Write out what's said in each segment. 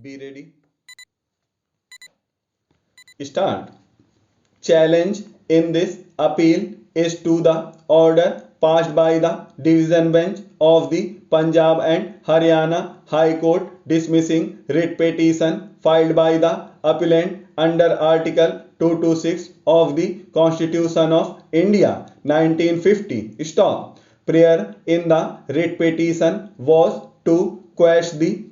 Be ready. Start. Challenge in this appeal is to the order passed by the division bench of the Punjab and Haryana High Court dismissing writ petition filed by the appellant under Article 226 of the Constitution of India 1950. Stop. Prayer in the writ petition was to quash the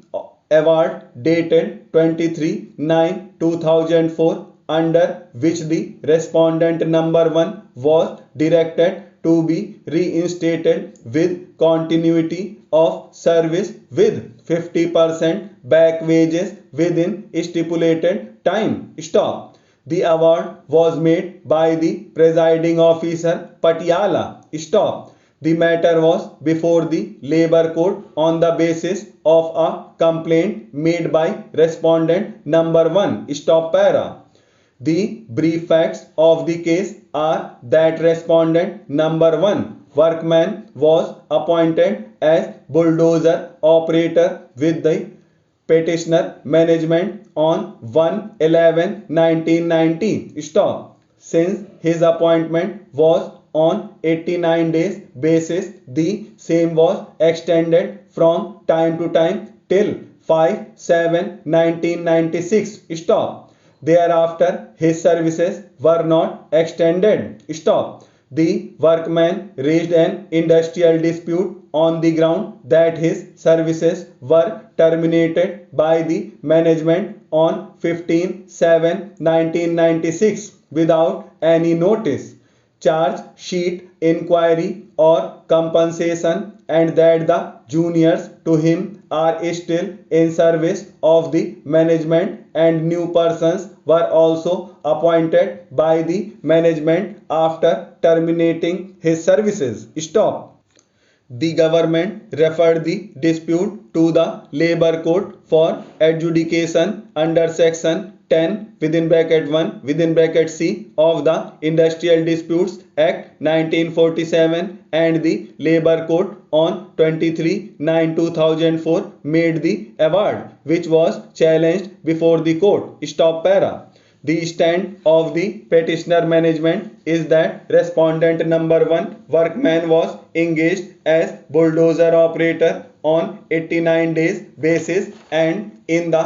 award dated 23/9/2004 under which the respondent number 1 was directed to be reinstated with continuity of service with 50% back wages within stipulated time. Stop. The award was made by the presiding officer Patiala. Stop. The matter was before the Labour Court on the basis of a complaint made by respondent number 1. Stop para. The brief facts of the case are that respondent number 1 workman was appointed as bulldozer operator with the petitioner management on 1/11/1990. Stop. Since his appointment was on 89 days basis, the same was extended from time to time till 5/7/1996. Stop. Thereafter, his services were not extended. Stop. The workman raised an industrial dispute on the ground that his services were terminated by the management on 15/7/1996 without any notice, charge sheet, inquiry or compensation, and that the juniors to him are still in service of the management and new persons were also appointed by the management after terminating his services. Stop. The government referred the dispute to the Labour Court for adjudication under section 10 (1) C of the Industrial Disputes Act 1947, and the Labour Court on 23/9/2004 made the award, which was challenged before the court. Stop para. The stand of the petitioner management is that respondent number 1 workman was engaged as bulldozer operator on 89 days basis, and in the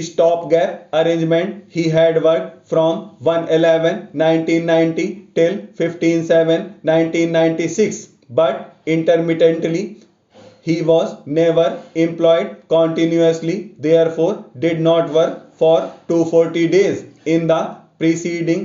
stopgap arrangement he had worked from 1/11/1990 till 15/7/1996, but intermittently he was never employed continuously, therefore did not work for 240 days in the preceding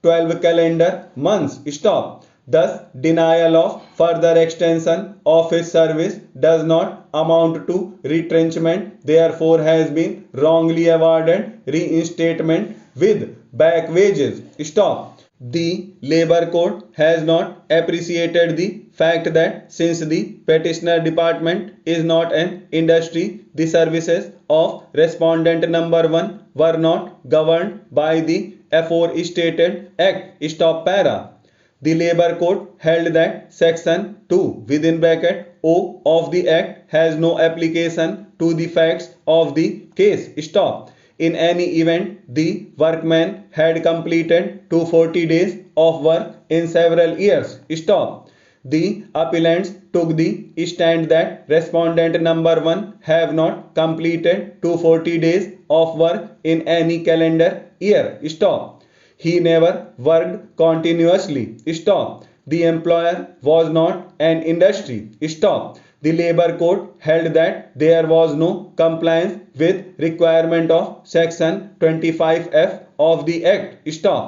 12 calendar months. Stop. Thus, denial of further extension of his service does not amount to retrenchment, therefore has been wrongly awarded reinstatement with back wages. Stop. The Labour Court has not appreciated the fact that since the petitioner department is not an industry, the services of respondent number 1 were not governed by the aforestated act. Stop para. The Labour Court held that section 2 (O) of the act has no application to the facts of the case. Stop. In any event, the workman had completed 240 days of work in several years. Stop. The appellants took the stand that respondent number 1 have not completed 240 days of work in any calendar year. Stop. He never worked continuously. Stop. The employer was not an industry. Stop. The Labour Court held that there was no compliance with requirement of section 25F of the Act. Stop.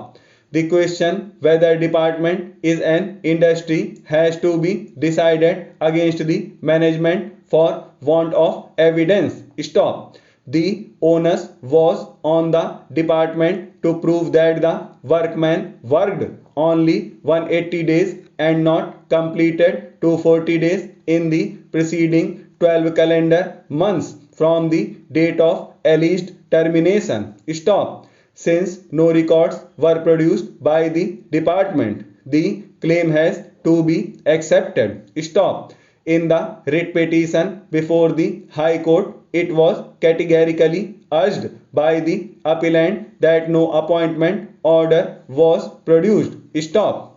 The question whether department is an industry has to be decided against the management for want of evidence. Stop. The onus was on the department to prove that the workman worked only 180 days and not completed 240 days in the preceding 12 calendar months from the date of alleged termination. Stop. Since no records were produced by the department, the claim has to be accepted. Stop. In the writ petition before the High Court, it was categorically urged by the appellant that no appointment order was produced. Stop.